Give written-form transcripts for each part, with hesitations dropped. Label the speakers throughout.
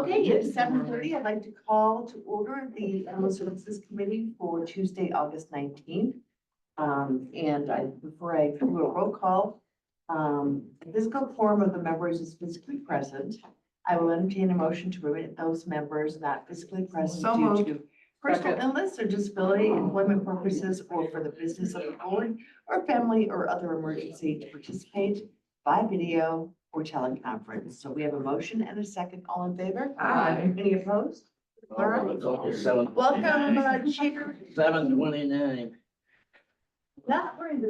Speaker 1: Okay, it's 7:30. I'd like to call to order the Animal Services Committee for Tuesday, August 19th. Before I do a roll call, the physical quorum of the members is physically present. I will entertain a motion to permit those members not physically present
Speaker 2: So
Speaker 1: due
Speaker 2: moved.
Speaker 1: to personal illness or disability, employment purposes, or for the business of the board or family or other emergency to participate by video or teleconference. So we have a motion and a second. All in favor?
Speaker 2: Aye.
Speaker 1: Any opposed? All right. Welcome, Chief.
Speaker 3: 7:29.
Speaker 1: Not worried.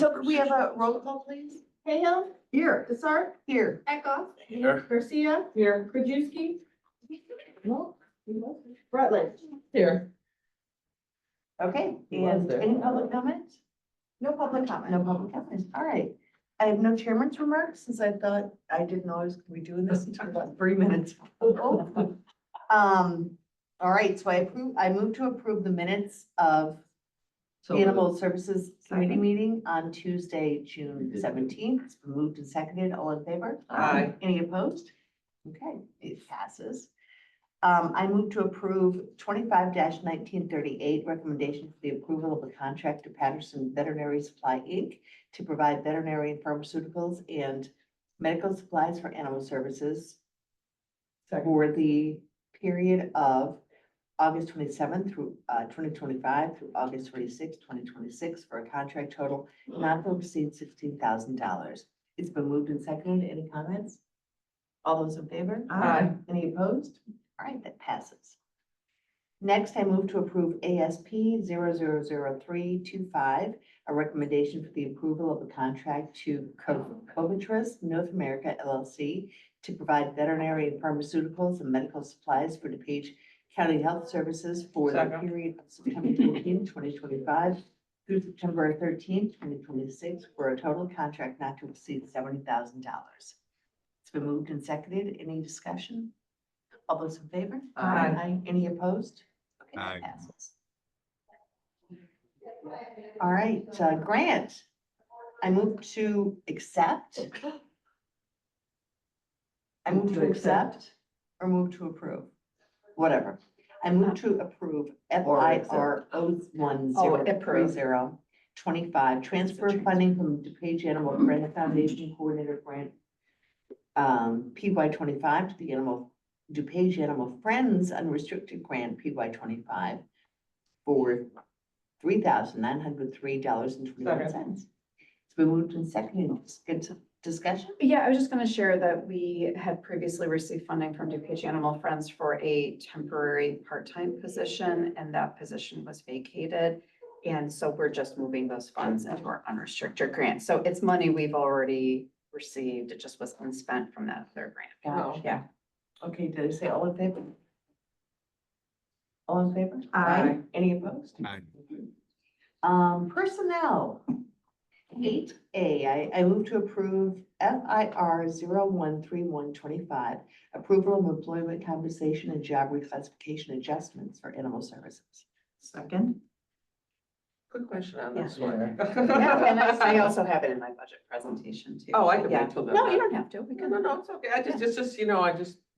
Speaker 1: So could we have a roll call, please?
Speaker 4: Cahill,
Speaker 1: Here.
Speaker 4: Desart,
Speaker 1: Here.
Speaker 4: Eckhoff,
Speaker 3: Here.
Speaker 4: Garcia,
Speaker 2: Here.
Speaker 4: Krajewski. Rutledge.
Speaker 2: Here.
Speaker 1: Okay,
Speaker 2: Who was
Speaker 1: and
Speaker 2: there?
Speaker 1: any public comments?
Speaker 4: No public comment.
Speaker 1: No public comments. All right. I have no chairman's remarks since I thought I didn't know I was gonna be doing this until about 3 minutes. All right, so I move to approve the minutes of the Animal Services Committee meeting on Tuesday, June 17th. It's been moved and seconded. All in favor?
Speaker 2: Aye.
Speaker 1: Any opposed? Okay, it passes. I move to approve 25-1938 recommendation for the approval of the contract to Patterson Veterinary Supply, Inc. to provide veterinary and pharmaceuticals and medical supplies for animal services for the period of August 27th through 2025 through August 26th, 2026 for a contract total not to exceed $16,000. It's been moved and seconded. Any comments? All those in favor?
Speaker 2: Aye.
Speaker 1: Any opposed? All right, that passes. Next, I move to approve ASP 000325, a recommendation for the approval of a contract to Covitrus North America LLC to provide veterinary and pharmaceuticals and medical supplies for DuPage County Health Services for the
Speaker 2: Second.
Speaker 1: period of September 14th, 2025 through September 13th, 2026 for a total contract not to exceed $70,000. It's been moved and seconded. Any discussion? All those in favor?
Speaker 2: Aye.
Speaker 1: Any opposed? Okay,
Speaker 3: Aye.
Speaker 1: that passes. All right, Grant, I move to accept. I move to accept or move to approve, whatever. I move to approve FIR 103025, transfer of funding from DuPage Animal Friend Foundation Coordinator Grant PY 25 to the DuPage Animal Friends Unrestricted Grant PY 25 for $3,903.21. It's been moved and seconded. Good discussion.
Speaker 5: Yeah, I was just going to share that we had previously received funding from DuPage Animal Friends for a temporary part-time position, and that position was vacated. And so we're just moving those funds into our unrestricted grant. So it's money we've already received. It just was unspent from that other grant.
Speaker 1: Gotcha.
Speaker 5: Yeah.
Speaker 1: Okay, did I say all in favor? All in favor?
Speaker 5: Aye.
Speaker 1: Any opposed?
Speaker 3: Aye.
Speaker 1: Personnel. 8A, I move to approve FIR 013125, approval of employment compensation and job reclassification adjustments for animal services.
Speaker 5: Second.
Speaker 2: Quick question on this one.
Speaker 5: Yeah, and I also have it in my budget presentation too.
Speaker 2: Oh, I can
Speaker 5: Yeah.
Speaker 2: wait till then.
Speaker 5: No, you don't have to. We
Speaker 2: No,
Speaker 5: can.
Speaker 2: no, no, it's okay. It's just,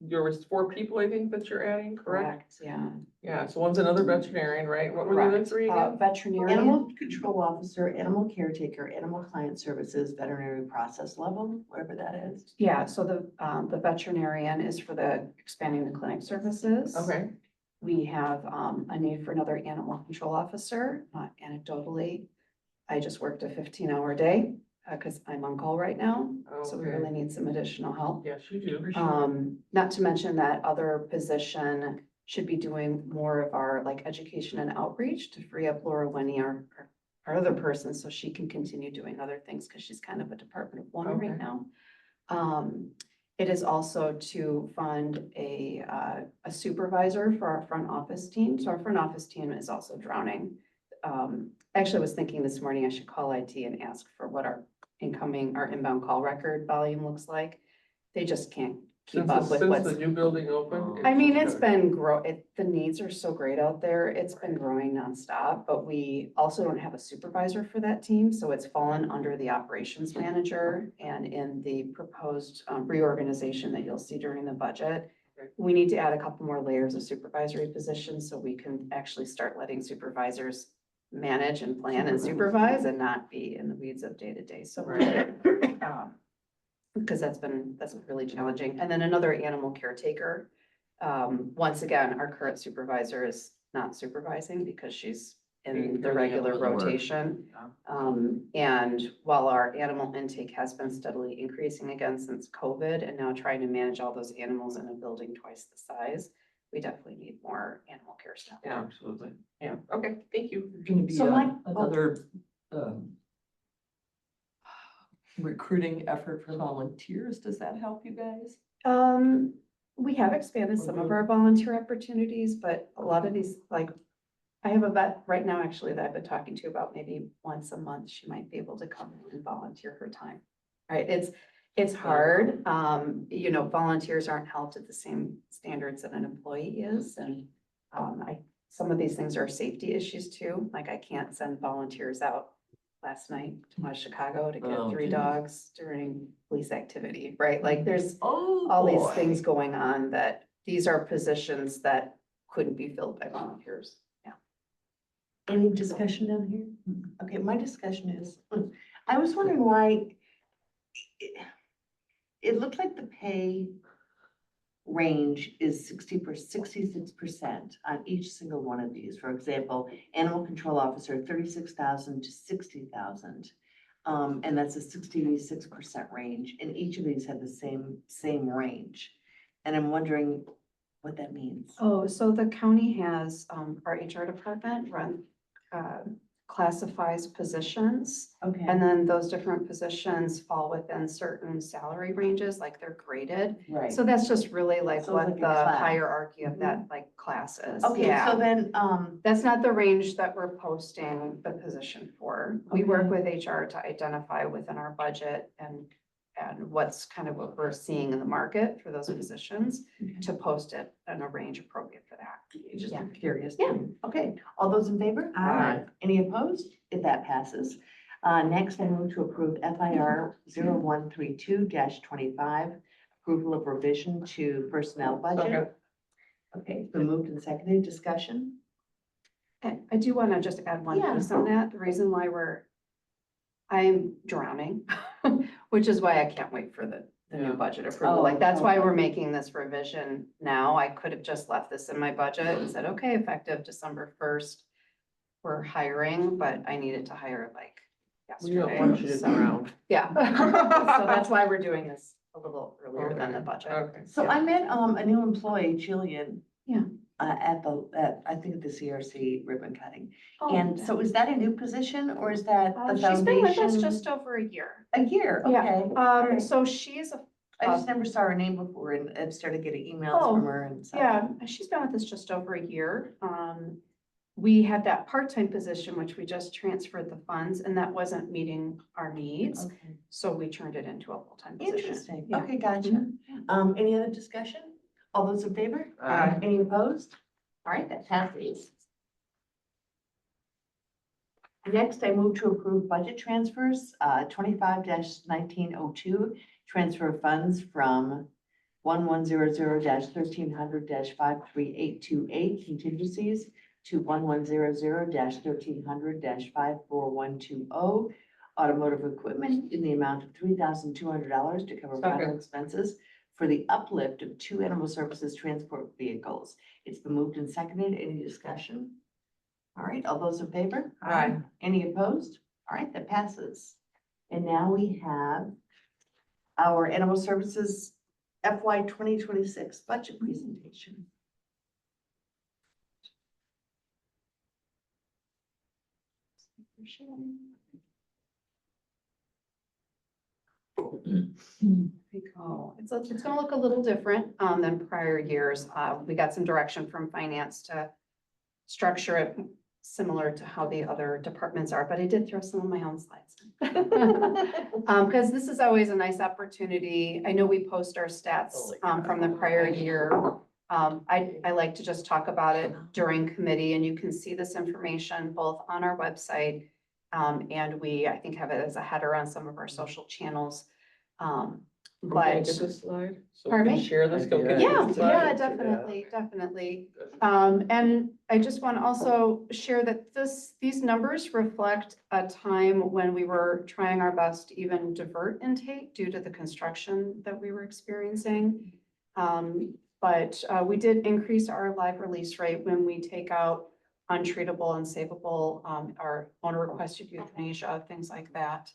Speaker 2: there was 4 people, I think, that you're adding, correct?
Speaker 5: Correct, yeah.
Speaker 2: Yeah, so one's another veterinarian, right? What were the other
Speaker 5: Correct.
Speaker 2: 3 again?
Speaker 5: Veterinarian.
Speaker 1: Animal control officer, animal caretaker, animal client services, veterinary process level, whatever that is.
Speaker 5: Yeah, so the veterinarian is for the expanding the clinic services.
Speaker 2: Okay,
Speaker 5: We have a need for another animal control officer. Anecdotally, I just worked a 15-hour day because I'm on call right now. So we
Speaker 2: Okay.
Speaker 5: really need some additional help.
Speaker 2: yes, you do.
Speaker 5: Not to mention that other position should be doing more of our like education and outreach to free up Laura Winnie, our other person, so she can continue doing other things because she's kind of a department of one
Speaker 2: Okay.
Speaker 5: right now. It is also to fund a supervisor for our front office team. So our front office team is also drowning. Actually, I was thinking this morning I should call IT and ask for what our inbound call record volume looks like. They just can't keep up with
Speaker 2: Since
Speaker 5: what's.
Speaker 2: the new building opened?
Speaker 5: I mean, it's been the needs are so great out there. It's been growing nonstop, but we also don't have a supervisor for that team. So it's fallen under the operations manager, and in the proposed reorganization that you'll see during the budget,
Speaker 2: Okay.
Speaker 5: we need to add a couple more layers of supervisory positions so we can actually start letting supervisors manage and plan and supervise and not be in the weeds of day to day. So because that's been really challenging. And then another animal caretaker. Once again, our current supervisor is not supervising because she's in the regular rotation. And while our animal intake has been steadily increasing again since COVID and now trying to manage all those animals in a building twice the size, we definitely need more animal care staff.
Speaker 2: Yeah,
Speaker 3: Absolutely.
Speaker 2: yeah, okay, thank you.
Speaker 6: Gonna be
Speaker 1: So my-
Speaker 6: another recruiting effort for volunteers. Does that help you guys?
Speaker 5: We have expanded some of our volunteer opportunities, but a lot of these, like, I have a vet right now, actually, that I've been talking to about maybe once a month, she might be able to come and volunteer her time. Right, it's hard, volunteers aren't held to the same standards that an employee is, and some of these things are safety issues too, like I can't send volunteers out last night to Chicago to get
Speaker 3: Oh,
Speaker 5: 3
Speaker 3: geez.
Speaker 5: dogs during police activity, right? Like there's
Speaker 6: Oh,
Speaker 5: all these
Speaker 6: boy.
Speaker 5: things going on that these are positions that couldn't be filled by volunteers. Yeah.
Speaker 1: Any discussion down here? Okay, my discussion is, I was wondering why it looked like the pay range is 66% on each single one of these. For example, animal control officer, 36,000 to 60,000. And that's a 66% range, and each of these have the same range. And I'm wondering what that means.
Speaker 5: Oh, so the county has, our HR department classifies positions.
Speaker 1: Okay.
Speaker 5: And then those different positions fall within certain salary ranges, like they're graded.
Speaker 1: Right.
Speaker 5: So that's just really like
Speaker 1: So
Speaker 5: what
Speaker 1: like a
Speaker 5: the
Speaker 1: class.
Speaker 5: hierarchy of that like class is.
Speaker 1: Okay, so
Speaker 5: Yeah.
Speaker 1: then,
Speaker 5: That's not the range that we're posting the position for. We work
Speaker 1: Okay.
Speaker 5: with HR to identify within our budget and what's kind of what we're seeing in the market for those positions to post it in a range appropriate for that.
Speaker 1: just
Speaker 5: Yeah.
Speaker 1: curious.
Speaker 5: Yeah.
Speaker 1: Okay, all those in favor?
Speaker 3: Aye.
Speaker 1: Any opposed? If that passes. Next, I move to approve FIR 0132-25, approval of revision to personnel budget.
Speaker 2: Second.
Speaker 1: Okay, it's been moved and seconded. Discussion?
Speaker 5: And I do want to just add one
Speaker 1: Yeah.
Speaker 5: piece on that. The reason why I'm drowning, which is why I can't wait for the
Speaker 2: Yeah.
Speaker 5: new budget approval.
Speaker 1: Oh,
Speaker 5: Like, that's why
Speaker 1: okay.
Speaker 5: we're making this revision now. I could have just left this in my budget and said, okay, effective December 1st, we're hiring, but I needed to hire like
Speaker 2: We don't
Speaker 5: yesterday.
Speaker 2: want you to
Speaker 5: so-
Speaker 2: drown.
Speaker 5: Yeah. So that's why we're doing this a little earlier than the budget.
Speaker 2: Okay.
Speaker 1: So I met a new employee, Jillian.
Speaker 5: Yeah.
Speaker 1: At I think at the CRC ribbon cutting.
Speaker 5: Oh,
Speaker 1: And so is that a new position or is that the
Speaker 5: she's been with us
Speaker 1: foundation?
Speaker 5: just over a year.
Speaker 1: A year,
Speaker 5: Yeah.
Speaker 1: okay. Alright.
Speaker 5: So she's
Speaker 1: I just never saw her name before and I've started getting emails
Speaker 5: Oh,
Speaker 1: from her and stuff.
Speaker 5: yeah, she's been with us just over a year. We had that part-time position, which we just transferred the funds, and that wasn't meeting our needs.
Speaker 1: Okay.
Speaker 5: So we turned it into a full-time position.
Speaker 1: Interesting.
Speaker 5: Yeah.
Speaker 1: Okay, gotcha. Any other discussion? All those in favor?
Speaker 3: Aye.
Speaker 1: Any opposed? All right, that passes. Next, I move to approve budget transfers, 25-1902, transfer of funds from 1100-1300-53828 contingencies to 1100-1300-54120 automotive equipment in the amount of $3,200 to cover final
Speaker 2: Second.
Speaker 1: expenses for the uplift of 2 animal services transport vehicles. It's been moved and seconded. Any discussion? All right, all those in favor?
Speaker 2: Aye.
Speaker 1: Any opposed? All right, that passes. And now we have our animal services FY 2026 budget presentation.
Speaker 5: It's gonna look a little different than prior years. We got some direction from finance to structure it similar to how the other departments are, but I did throw some of my own slides. Because this is always a nice opportunity. I know we post our stats from the prior year. I like to just talk about it during committee, and you can see this information both on our website. And we, I think, have it as a header on some of our social channels.
Speaker 2: Can I
Speaker 5: But
Speaker 2: get this slide? So we
Speaker 5: Pardon
Speaker 2: can
Speaker 5: me?
Speaker 2: share this? Go get
Speaker 5: yeah,
Speaker 2: this slide?
Speaker 5: yeah, definitely. And I just want to also share that these numbers reflect a time when we were trying our best to even divert intake due to the construction that we were experiencing. But we did increase our live release rate when we take out untreatable and savable, our owner requested euthanasia, things like that.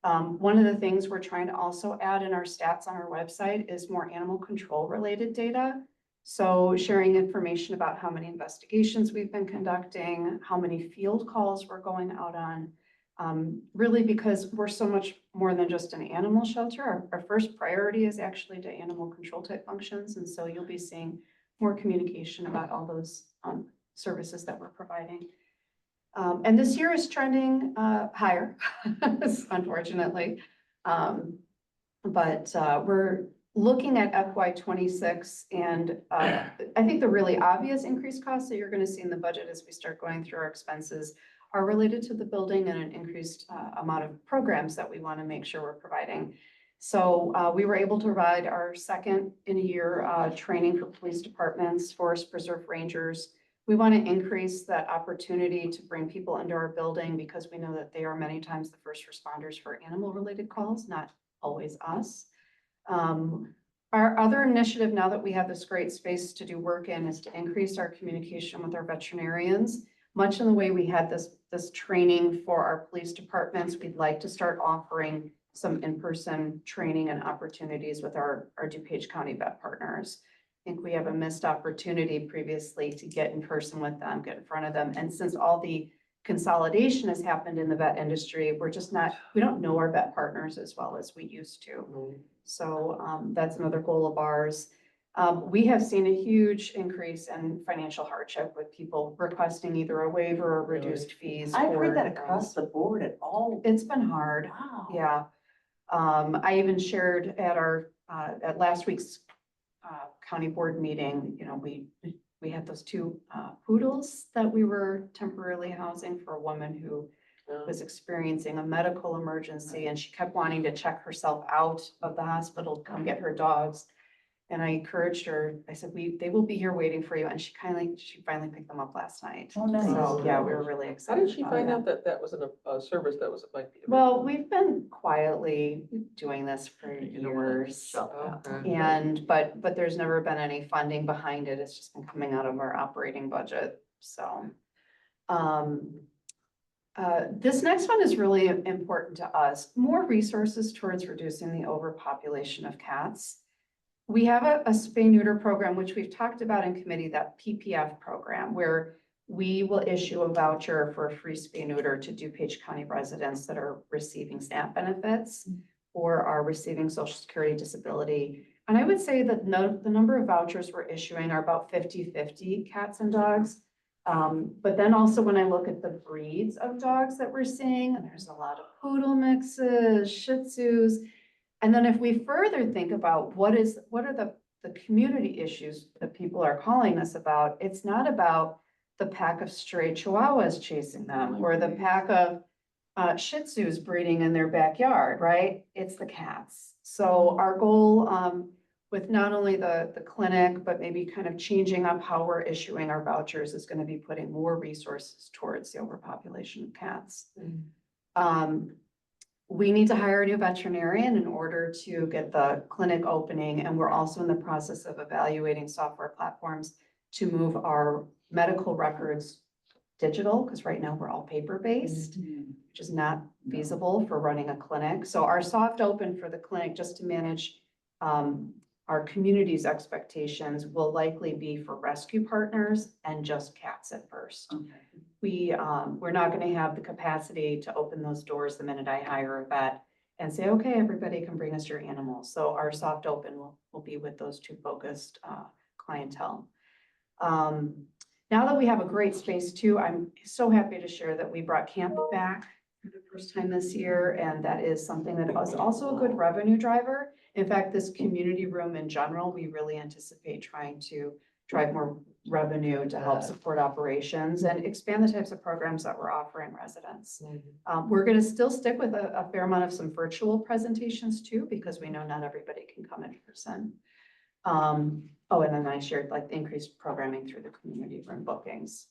Speaker 5: One of the things we're trying to also add in our stats on our website is more animal control related data. So sharing information about how many investigations we've been conducting, how many field calls we're going out on. Really because we're so much more than just an animal shelter. Our first priority is actually to animal control type functions. And so you'll be seeing more communication about all those services that we're providing. And this year is trending higher, unfortunately. But we're looking at FY '26, and I think the really obvious increased costs that you're going to see in the budget as we start going through our expenses are related to the building and an increased amount of programs that we want to make sure we're providing. So we were able to provide our second in a year training for police departments, forest preserve rangers. We want to increase that opportunity to bring people into our building because we know that they are many times the first responders for animal related calls, not always us. Our other initiative, now that we have this great space to do work in, is to increase our communication with our veterinarians. Much in the way we had this training for our police departments, we'd like to start offering some in-person training and opportunities with our DuPage County vet partners. I think we have a missed opportunity previously to get in person with them, get in front of them. And since all the consolidation has happened in the vet industry, we don't know our vet partners as well as we used to. So that's another goal of ours. We have seen a huge increase in financial hardship with people requesting either a waiver or reduced fees.
Speaker 1: I've
Speaker 5: for
Speaker 1: heard that across the board at all.
Speaker 5: It's been hard.
Speaker 1: Wow.
Speaker 5: Yeah. I even shared at last week's county board meeting, we had those two poodles that we were temporarily housing for a woman who was experiencing a medical emergency, and she kept wanting to check herself out of the hospital to come get her dogs. And I encouraged her, I said, they will be here waiting for you. And she finally picked them up last night.
Speaker 1: Oh, nice.
Speaker 5: So, yeah, we were really
Speaker 2: How
Speaker 5: excited.
Speaker 2: did she
Speaker 5: about
Speaker 2: find
Speaker 5: it.
Speaker 2: out that that was a service that might be?
Speaker 5: Well, we've been quietly doing this for years.
Speaker 2: Okay.
Speaker 5: But there's never been any funding behind it. It's just been coming out of our operating budget. So, this next one is really important to us. More resources towards reducing the overpopulation of cats. We have a spay neuter program, which we've talked about in committee, that PPF program, where we will issue a voucher for a free spay neuter to DuPage County residents that are receiving SNAP benefits or are receiving Social Security disability. And I would say that the number of vouchers we're issuing are about 50-50 cats and dogs. But then also when I look at the breeds of dogs that we're seeing, there's a lot of poodle mixes, Shih Tzus. And then if we further think about what are the community issues that people are calling us about, it's not about the pack of stray Chihuahuas chasing them or the pack of Shih Tzus breeding in their backyard, right? It's the cats. So our goal with not only the clinic, but maybe kind of changing up how we're issuing our vouchers is going to be putting more resources towards the overpopulation of cats. We need to hire a new veterinarian in order to get the clinic opening. And we're also in the process of evaluating software platforms to move our medical records digital, because right now we're all paper-based, which is not feasible for running a clinic. So our soft open for the clinic, just to manage our community's expectations, will likely be for rescue partners and just cats at first. We're not going to have the capacity to open those doors the minute I hire a vet and say, okay, everybody can bring us your animals. So our soft open will be with those two focused clientele. Now that we have a great space too, I'm so happy to share that we brought camp back for the first time this year. And that is something that is also a good revenue driver. In fact, this community room in general, we really anticipate trying to drive more revenue to help support operations and expand the types of programs that we're offering residents. We're going to still stick with a fair amount of some virtual presentations too, because we know not everybody can come in person. Oh, and then I shared like the increased programming through the community room bookings.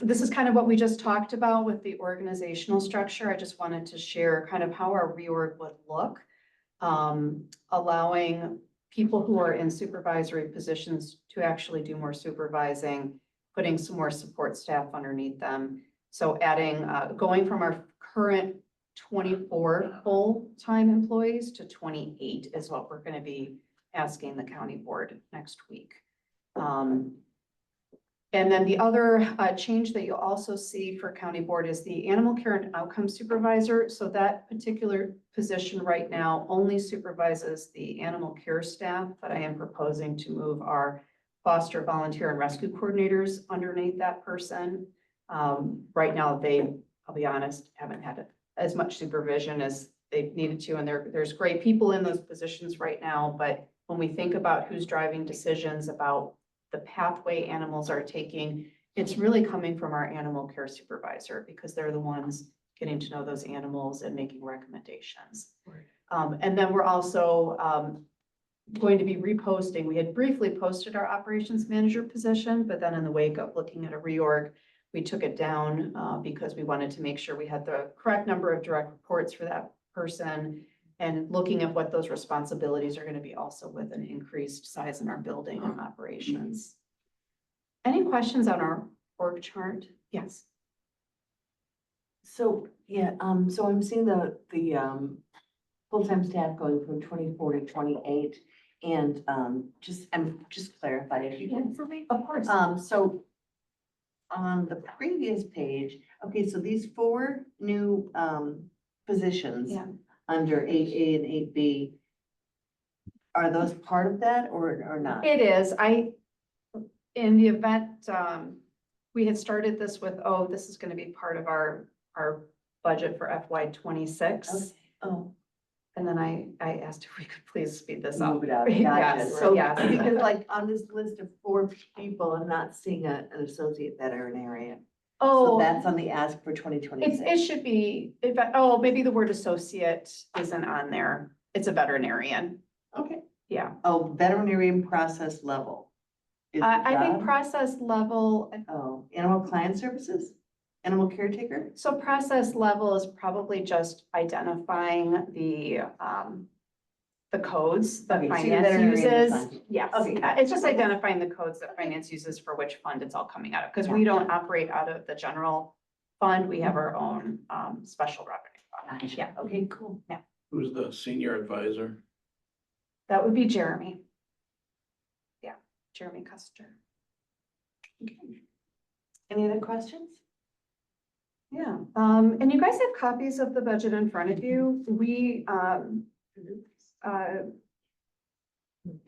Speaker 5: This is kind of what we just talked about with the organizational structure. I just wanted to share kind of how our reorg would look, allowing people who are in supervisory positions to actually do more supervising, putting some more support staff underneath them. So adding, going from our current 24 full-time employees to 28 is what we're going to be asking the county board next week. And then the other change that you'll also see for county board is the animal care and outcome supervisor. So that particular position right now only supervises the animal care staff, but I am proposing to move our foster, volunteer, and rescue coordinators underneath that person. Right now, they, I'll be honest, haven't had as much supervision as they needed to, and there's great people in those positions right now, but when we think about who's driving decisions about the pathway animals are taking, it's really coming from our animal care supervisor because they're the ones getting to know those animals and making recommendations. And then we're also going to be reposting. We had briefly posted our operations manager position, but then in the wake of looking at a reorg, we took it down because we wanted to make sure we had the correct number of direct reports for that person and looking at what those responsibilities are going to be also with an increased size in our building and operations. Any questions on our org chart? Yes.
Speaker 1: So, yeah, so I'm seeing the full-time staff going from 24 to 28. And, just clarify if you can for me.
Speaker 5: Of course.
Speaker 1: So on the previous page, okay, so these 4 new, positions.
Speaker 5: Yeah.
Speaker 1: Under 8A and 8B, are those part of that or not?
Speaker 5: It is. In the event, we had started this with, oh, this is going to be part of our budget for FY26.
Speaker 1: Okay. Oh,
Speaker 5: And then I asked if we could please speed this up.
Speaker 1: move it out.
Speaker 5: Yes,
Speaker 1: Gotcha. So,
Speaker 5: yes.
Speaker 1: because like on this list of 4 people, I'm not seeing an associate veterinarian. So
Speaker 5: Oh,
Speaker 1: that's on the ask for
Speaker 5: it
Speaker 1: 2026.
Speaker 5: should be, maybe the word associate isn't on there. It's a veterinarian.
Speaker 1: Okay.
Speaker 5: Yeah.
Speaker 1: Oh, veterinarian process level. is the
Speaker 5: I think
Speaker 1: job?
Speaker 5: process level,
Speaker 1: Oh, animal client services, animal caretaker?
Speaker 5: so process level is probably just identifying the codes that
Speaker 1: Okay, so your
Speaker 5: finance
Speaker 1: veterinarian is
Speaker 5: uses.
Speaker 1: on here.
Speaker 5: Yes,
Speaker 1: Okay.
Speaker 5: it's just identifying the codes that finance uses for which fund it's all coming out of, because we don't operate out of the general fund. We have our own special revenue fund.
Speaker 1: Gotcha.
Speaker 5: Yeah,
Speaker 1: Okay, cool.
Speaker 3: Who's the senior advisor?
Speaker 5: that would be Jeremy. Yeah, Jeremy Custer.
Speaker 1: Okay. Any other questions?
Speaker 5: Yeah, and you guys have copies of the budget in front of you. We,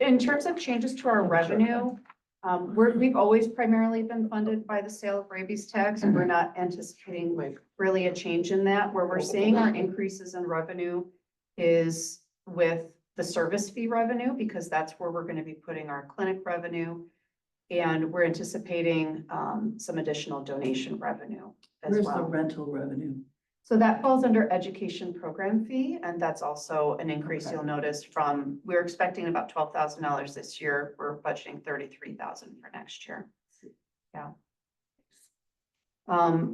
Speaker 5: in terms of changes to our revenue, we've always primarily been funded by the sale of rabies tags, and we're not anticipating really a change in that. Where we're seeing our increases in revenue is with the service fee revenue, because that's where we're going to be putting our clinic revenue. And we're anticipating some additional donation revenue as
Speaker 6: Where's the
Speaker 5: well.
Speaker 6: rental revenue?
Speaker 5: So that falls under education program fee, and that's also an increase
Speaker 6: Okay.
Speaker 5: you'll notice from, we're expecting about $12,000 this year. We're budgeting 33,000 for next year. Yeah.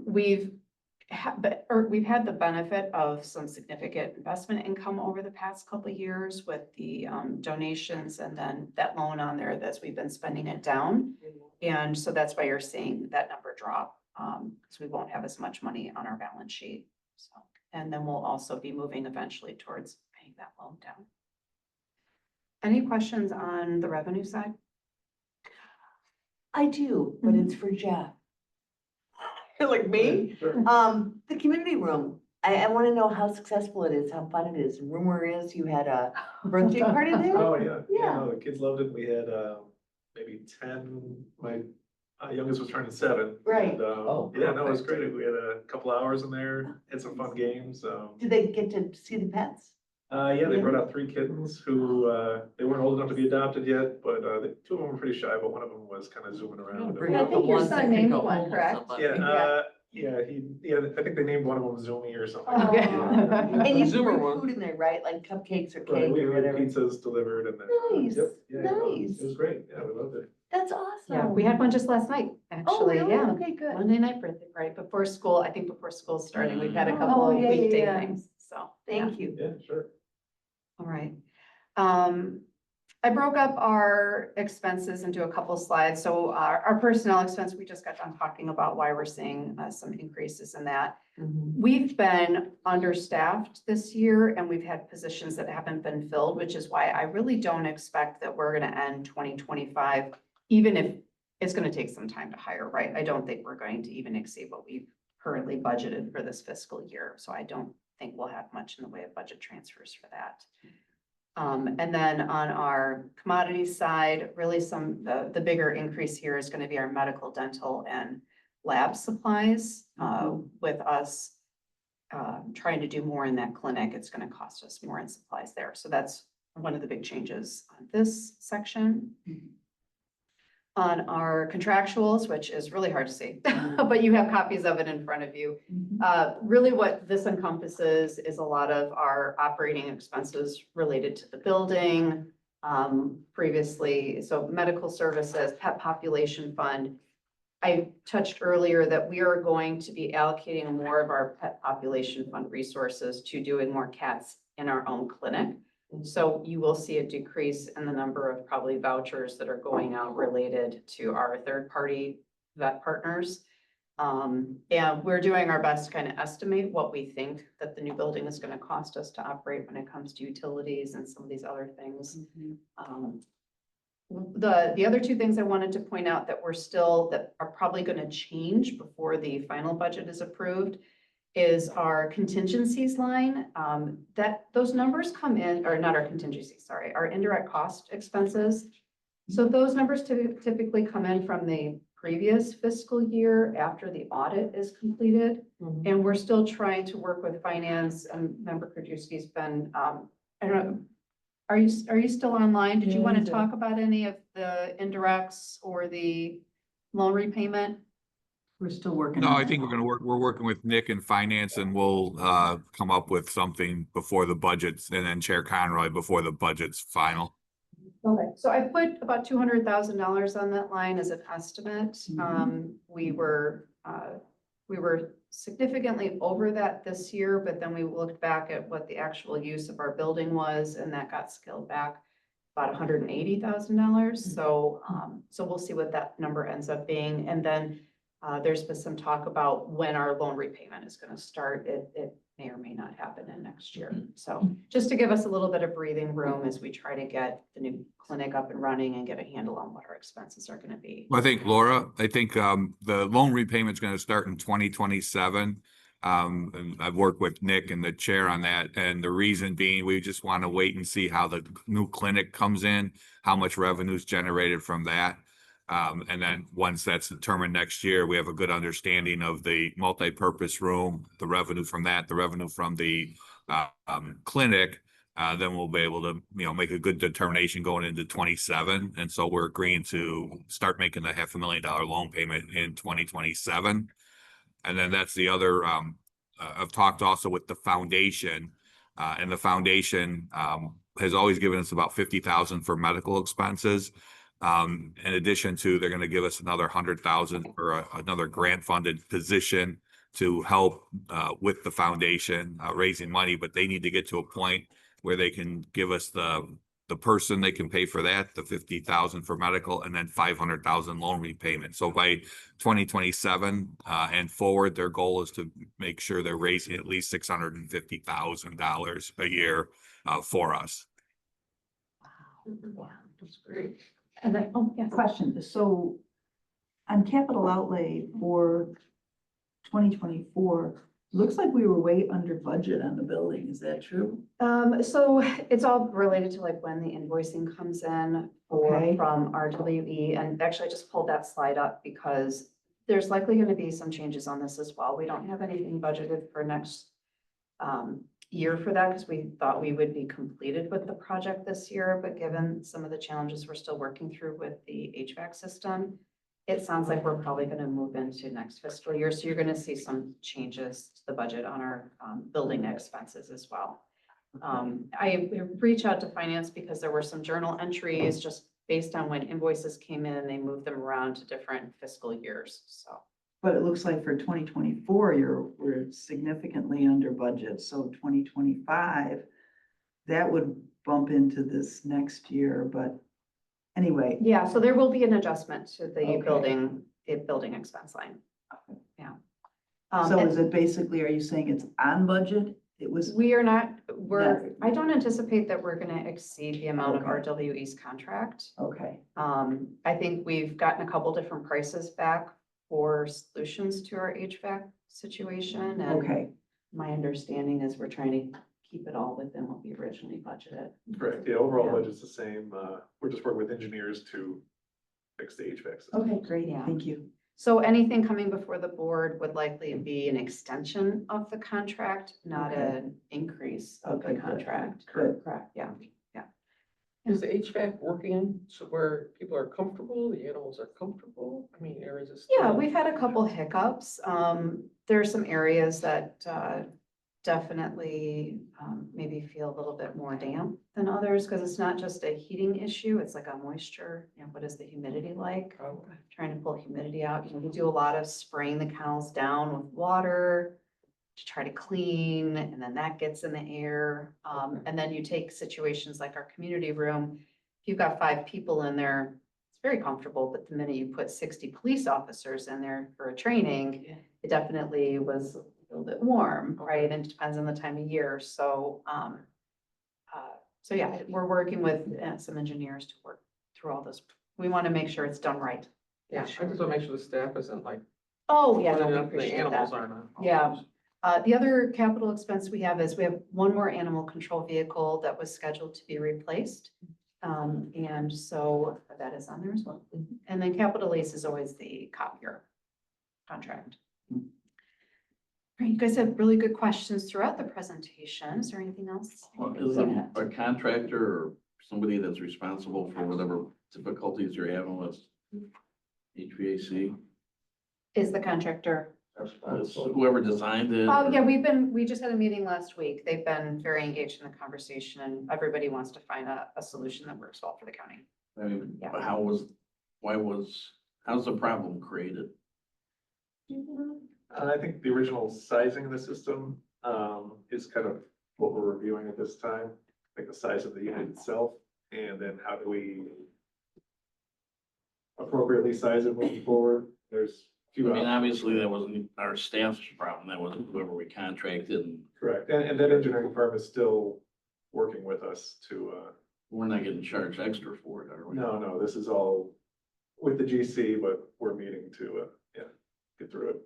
Speaker 5: We've had the benefit of some significant investment income over the past couple of years with the donations and then that loan on there as we've been spending it down. And so that's why you're seeing that number drop, because we won't have as much money on our balance sheet. So, and then we'll also be moving eventually towards paying that loan down. Any questions on the revenue side?
Speaker 1: I do, but it's for Jeff. Like me? The community room. I want to know how successful it is, how fun it is. Rumor is you had a birthday party there?
Speaker 7: Oh, yeah,
Speaker 1: Yeah.
Speaker 7: no, the kids loved it. We had maybe 10, my youngest was turning 7.
Speaker 1: Right.
Speaker 7: And,
Speaker 6: Oh,
Speaker 7: yeah, no, it was
Speaker 6: perfect.
Speaker 7: great. We had a couple hours in there, had some fun games.
Speaker 1: Did they get to see the pets?
Speaker 7: Yeah, they brought out 3 kittens who, they weren't old enough to be adopted yet, but, 2 of them were pretty shy, but one of them was kind of zooming around.
Speaker 6: Bring
Speaker 4: I
Speaker 6: out the
Speaker 4: think your
Speaker 6: ones that
Speaker 4: son
Speaker 6: can
Speaker 4: named
Speaker 6: go
Speaker 4: one,
Speaker 6: home with
Speaker 4: correct?
Speaker 6: somebody.
Speaker 7: Yeah, I think they named one of them Zoomy or something.
Speaker 4: Oh.
Speaker 1: Okay. And you
Speaker 2: Zoomer
Speaker 1: bring
Speaker 2: one.
Speaker 1: food in there, right? Like cupcakes or
Speaker 7: Right,
Speaker 1: cake
Speaker 7: we
Speaker 1: or
Speaker 7: had
Speaker 1: whatever?
Speaker 7: pizzas delivered and then.
Speaker 1: Nice,
Speaker 7: Yep, yeah, no,
Speaker 1: nice.
Speaker 7: It was great. Yeah, we loved it.
Speaker 1: That's awesome.
Speaker 5: Yeah, we had one just last night,
Speaker 1: Oh,
Speaker 5: actually,
Speaker 1: really?
Speaker 5: yeah.
Speaker 1: Okay, good.
Speaker 5: Monday night birthday party before school, I think before school starting, we've had a couple
Speaker 1: Oh,
Speaker 5: of
Speaker 1: yeah, yeah,
Speaker 5: weekday
Speaker 1: yeah.
Speaker 5: things, so.
Speaker 1: Thank you.
Speaker 7: Yeah, sure.
Speaker 5: All right. I broke up our expenses into a couple slides. So our personnel expense, we just got done talking about why we're seeing some increases in that.
Speaker 6: Mhm.
Speaker 5: We've been understaffed this year and we've had positions that haven't been filled, which is why I really don't expect that we're gonna end 2025, even if it's gonna take some time to hire, right? I don't think we're going to even exceed what we've currently budgeted for this fiscal year. So I don't think we'll have much in the way of budget transfers for that. And then on our commodity side, really the bigger increase here is going to be our medical, dental, and lab supplies. With us trying to do more in that clinic, it's going to cost us more in supplies there. So that's one of the big changes on this section. On our contractuals, which is really hard to see, but you have copies of it in front of you. Really what this encompasses is a lot of our operating expenses related to the building. Previously, so medical services, pet population fund. I touched earlier that we are going to be allocating more of our pet population fund resources to doing more cats in our own clinic. So you will see a decrease in the number of probably vouchers that are going out related to our third-party vet partners. And we're doing our best to kind of estimate what we think that the new building is going to cost us to operate when it comes to utilities and some of these other things. The other 2 things I wanted to point out that that are probably going to change before the final budget is approved is our contingencies line. That those numbers come in, or not our contingencies, sorry, our indirect cost expenses. So those numbers typically come in from the previous fiscal year after the audit is completed.
Speaker 6: Mhm.
Speaker 5: And we're still trying to work with finance, and Member Krajewski's been, I don't know, are you still online? Did you
Speaker 6: Yeah,
Speaker 5: want
Speaker 6: I'm
Speaker 5: to
Speaker 6: there.
Speaker 5: talk about any of the indirects or the loan repayment?
Speaker 6: We're still working.
Speaker 8: No,
Speaker 6: on
Speaker 8: I
Speaker 6: that.
Speaker 8: think we're working with Nick in finance and we'll come up with something before the budgets and then Chair Conroy before the budget's final.
Speaker 5: Okay, so I put about $200,000 on that line as an estimate. We were significantly over that this year, but then we looked back at what the actual use of our building was, and that got scaled back about $180,000. So we'll see what that number ends up being. And then there's been some talk about when our loan repayment is going to start. It may or may not happen in next year. So just to give us a little bit of breathing room as we try to get the new clinic up and running and get a handle on what our expenses are going to be.
Speaker 8: I think Laura, the loan repayment's going to start in 2027. And I've worked with Nick and the chair on that. And the reason being, we just want to wait and see how the new clinic comes in, how much revenue is generated from that. And then once that's determined next year, we have a good understanding of the multi-purpose room, the revenue from that, the revenue from the clinic. Then we'll be able to, make a good determination going into 27. And so we're agreeing to start making the $500,000 loan payment in 2027. And then that's the other, I've talked also with the foundation, and the foundation has always given us about $50,000 for medical expenses. In addition to, they're going to give us another $100,000 for another grant funded position to help with the foundation raising money, but they need to get to a point where they can give us the person, they can pay for that, the $50,000 for medical, and then $500,000 loan repayment. So by 2027 and forward, their goal is to make sure they're raising at least $650,000 a year for us.
Speaker 1: Wow, that's great.
Speaker 5: And then, yes.
Speaker 4: Question, so on capital outlay for 2024,
Speaker 9: Looks like we were way under budget on the building, is that true?
Speaker 5: So it's all related to like when the invoicing comes in
Speaker 9: Okay.
Speaker 5: from RWE. And actually I just pulled that slide up because there's likely going to be some changes on this as well. We don't have anything budgeted for next year for that because we thought we would be completed with the project this year. But given some of the challenges we're still working through with the HVAC system, it sounds like we're probably going to move into next fiscal year. So you're going to see some changes to the budget on our building expenses as well. I reached out to finance because there were some journal entries just based on when invoices came in, they moved them around to different fiscal years. So
Speaker 9: But it looks like for 2024, we're significantly under budget, so 2025, that would bump into this next year, but anyway.
Speaker 5: yeah, so there will be an adjustment to the
Speaker 9: Okay.
Speaker 5: building expense line. Yeah.
Speaker 9: So
Speaker 5: And
Speaker 9: is it basically, are you saying it's on budget? It was,
Speaker 5: we are not,
Speaker 9: No.
Speaker 5: I don't anticipate that we're gonna exceed the amount of
Speaker 9: Okay.
Speaker 5: RWE's contract.
Speaker 9: okay,
Speaker 5: I think we've gotten a couple different prices back for solutions to our HVAC situation. And
Speaker 9: okay,
Speaker 5: my understanding is we're trying to keep it all within what we originally budgeted.
Speaker 7: Correct, yeah, overall
Speaker 9: Yeah.
Speaker 7: budget's the same, we're just working with engineers to fix the HVAC system.
Speaker 9: okay, great,
Speaker 5: Yeah.
Speaker 9: thank you.
Speaker 5: So anything coming before the board would likely be an extension of the contract, not
Speaker 9: Okay.
Speaker 5: an increase of
Speaker 9: Okay,
Speaker 5: the
Speaker 9: good.
Speaker 5: contract.
Speaker 9: Good.
Speaker 5: Correct, yeah.
Speaker 2: Is the HVAC working so where people are comfortable, the animals are comfortable? I mean, or is it?
Speaker 5: Yeah,
Speaker 2: still-
Speaker 5: we've had a couple hiccups. There are some areas that definitely maybe feel a little bit more damp than others because it's not just a heating issue, it's like a moisture, what is the humidity like?
Speaker 2: Oh,
Speaker 5: Trying to pull humidity out. We do a lot of spraying the kennels down with water to try to clean, and then that gets in the air. And then you take situations like our community room, if you've got 5 people in there, it's very comfortable, but the minute you put 60 police officers in there for a training, it definitely was a little bit warm, right? And it depends on the time of year. So, so yeah, we're working with some engineers to work through all this. We want to make sure it's done right.
Speaker 2: Yeah, I just want to make sure the staff isn't like,
Speaker 5: Oh, yeah, no, we
Speaker 2: the
Speaker 5: appreciate
Speaker 2: animals
Speaker 5: that.
Speaker 2: aren't on.
Speaker 5: Yeah. The other capital expense we have is we have one more animal control vehicle that was scheduled to be replaced. And so that is on there as well. And then capital lease is always the copier contract. All right, you guys have really good questions throughout the presentation. Is there anything else?
Speaker 3: Well, is there a contractor or somebody that's responsible for whatever difficulties you're having with HVAC?
Speaker 5: Is the contractor?
Speaker 3: Is whoever designed it?
Speaker 5: Oh, yeah,
Speaker 3: or-
Speaker 5: we just had a meeting last week. They've been very engaged in the conversation and everybody wants to find a solution that works well for the county.
Speaker 3: I mean,
Speaker 5: Yeah.
Speaker 3: how's the problem created?
Speaker 7: I think the original sizing of the system, is kind of what we're reviewing at this time, like the size of the unit itself, and then how do we appropriately size it moving forward? There's a
Speaker 3: I
Speaker 7: few,
Speaker 3: mean, obviously that wasn't our staff's problem, that wasn't whoever we contracted, and
Speaker 7: correct, and that engineering firm is still working with us to,
Speaker 3: we're not getting charged extra for it, are we?
Speaker 7: no, this is all with the GC, but we're meeting to, get through it.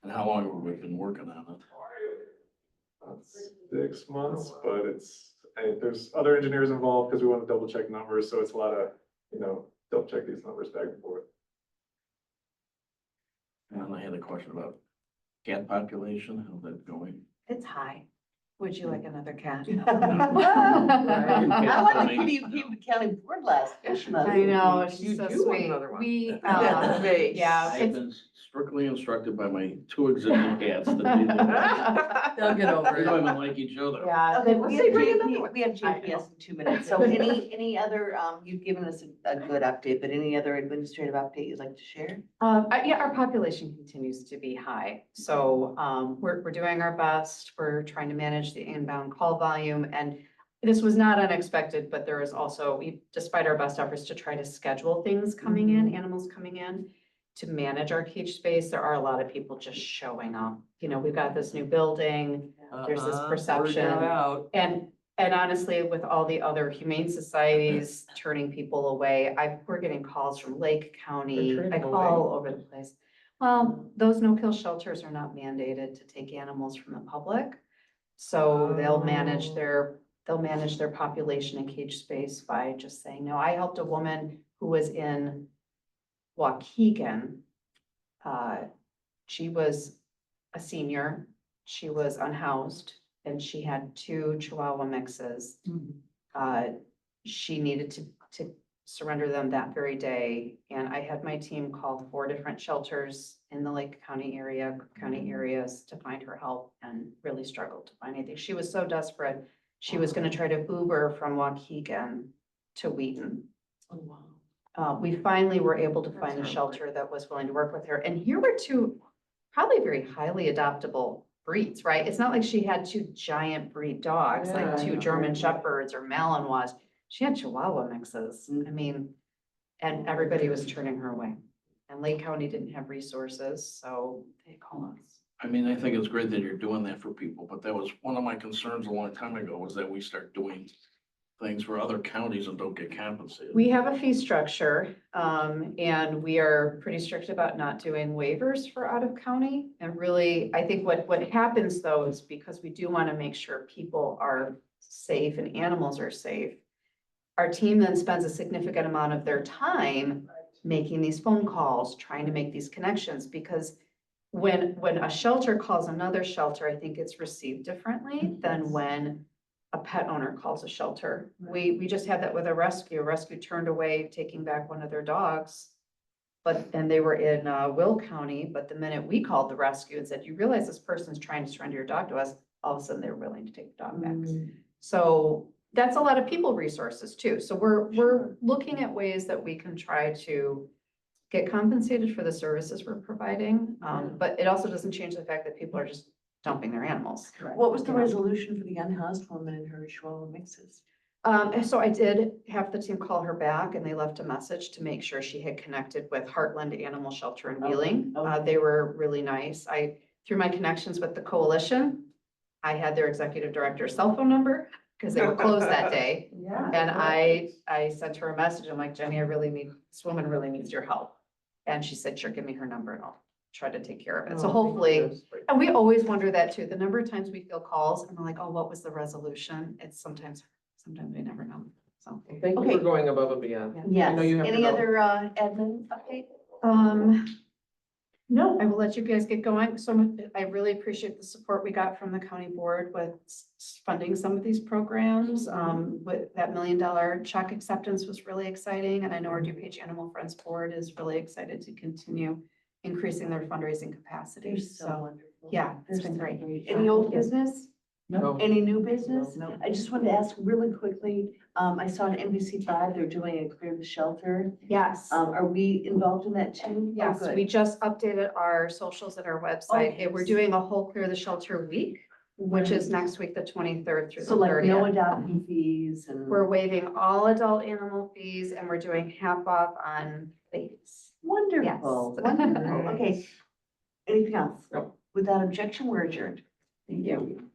Speaker 3: And how long have we been working on it?
Speaker 7: About 6 months, but there's other engineers involved because we want to double check numbers, so it's a lot of, double check these numbers back and forth.
Speaker 3: And I had a question about cat population, how's that going?
Speaker 5: It's high. Would you like another cat?
Speaker 1: I want to give you the county board last Christmas.
Speaker 5: I know,
Speaker 2: You
Speaker 5: she's so
Speaker 2: do want
Speaker 5: sweet.
Speaker 2: another one.
Speaker 5: We,
Speaker 2: Yeah, vase.
Speaker 5: yeah,
Speaker 3: I've
Speaker 5: it's,
Speaker 3: been strictly instructed by my 2 existing cats that
Speaker 6: They'll get over
Speaker 3: they don't
Speaker 6: it.
Speaker 3: even like each other.
Speaker 5: yeah.
Speaker 1: Okay,
Speaker 5: it's-
Speaker 1: we have
Speaker 2: bring another one.
Speaker 1: we have GPS in 2 minutes. So any other, you've given us a good update, but any other administrative update you'd like to share?
Speaker 5: Yeah, our population continues to be high. So, we're doing our best. We're trying to manage the inbound call volume. And this was not unexpected, but there is also, despite our best efforts to try to schedule things coming in, animals coming in, to manage our cage space, there are a lot of people just showing up. We've got this new building, there's this
Speaker 6: Word
Speaker 5: perception.
Speaker 6: got out.
Speaker 5: And honestly, with all the other humane societies turning people away, we're getting calls from Lake County.
Speaker 2: They're
Speaker 5: I
Speaker 2: turning
Speaker 5: call all over the place. Well, those no-kill shelters are not mandated to take animals from the public. So they'll manage their population and cage space by just saying, no. I helped a woman who was in Waukegan. She was a senior, she was unhoused, and she had 2 Chihuahua mixes. She needed to surrender them that very day, and I had my team call 4 different shelters in the Lake County area, Cook County areas to find her help, and really struggled to find anything. She was so desperate, she was gonna try to Uber from Waukegan to Wheaton.
Speaker 6: Oh, wow.
Speaker 5: We finally were able to find a shelter that was willing to work with her, and here were 2 probably very highly adoptable breeds, right? It's not like she had 2 giant breed dogs, like
Speaker 2: Yeah,
Speaker 5: 2 German Shepherds or Malinois. She had Chihuahua mixes. I mean, and everybody was turning her away. And Lake County didn't have resources, so they call us.
Speaker 3: I mean, I think it's great that you're doing that for people, but that was one of my concerns a long time ago, was that we start doing things for other counties and don't get compensated.
Speaker 5: We have a fee structure, and we are pretty strict about not doing waivers for out of county. And really, I think what happens though is because we do want to make sure people are safe and animals are safe. Our team then spends a significant amount of their time making these phone calls, trying to make these connections, because when a shelter calls another shelter, I think it's received differently than when a pet owner calls a shelter. We just had that with a rescue. A rescue turned away taking back one of their dogs. And they were in Will County, but the minute we called the rescue and said, you realize this person's trying to surrender your dog to us, all of a sudden they're willing to take the dog back. So that's a lot of people resources too. So we're looking at ways that we can try to get compensated for the services we're providing. But it also doesn't change the fact that people are just dumping their animals.
Speaker 1: What was the resolution for the unhoused woman and her Chihuahua mixes?
Speaker 5: So I did have the team call her back, and they left a message to make sure she had connected with Heartland Animal Shelter in Wheeling. They were really nice. Through my connections with the coalition, I had their executive director's cell phone number because they were closed that day.
Speaker 6: Yeah.
Speaker 5: And I sent her a message. I'm like, Jenny, this woman really needs your help. And she said, sure, give me her number and I'll try to take care of it. So hopefully, and we always wonder that too. The number of times we feel calls and we're like, oh, what was the resolution? It's sometimes we never know. So,
Speaker 2: Thank you
Speaker 1: Okay.
Speaker 2: for going above and beyond.
Speaker 1: Yes,
Speaker 2: know you have to
Speaker 1: any
Speaker 2: go.
Speaker 1: other admin update?
Speaker 5: no, I will let you guys get going. So I really appreciate the support we got from the county board with funding some of these programs. With that $1 million check acceptance was really exciting. And I know our DuPage Animal Friends Board is really excited to continue increasing their fundraising capacity.
Speaker 1: They're so wonderful.
Speaker 5: yeah, it's
Speaker 1: They're
Speaker 5: been
Speaker 1: so
Speaker 5: great.
Speaker 1: Any old business?
Speaker 2: No.
Speaker 1: Any new business?
Speaker 9: No.
Speaker 1: I just wanted to ask really quickly, I saw on NBC5, they're doing a Clear the Shelter.
Speaker 5: Yes.
Speaker 1: Are we involved in that too? Oh,
Speaker 5: Yes,
Speaker 1: good.
Speaker 5: we just updated our socials at our website.
Speaker 1: Oh,
Speaker 5: We're
Speaker 1: yes.
Speaker 5: doing a whole Clear the Shelter week, which is next week, the 23rd through the
Speaker 1: So like no
Speaker 5: 30th.
Speaker 1: adoption fees and.
Speaker 5: We're waiving all adult animal fees and we're doing half off on babies.
Speaker 1: Wonderful,
Speaker 5: Yes.
Speaker 1: wonderful. Okay. Anything else?
Speaker 2: No.
Speaker 1: Without objection, we're adjourned.
Speaker 5: Thank you.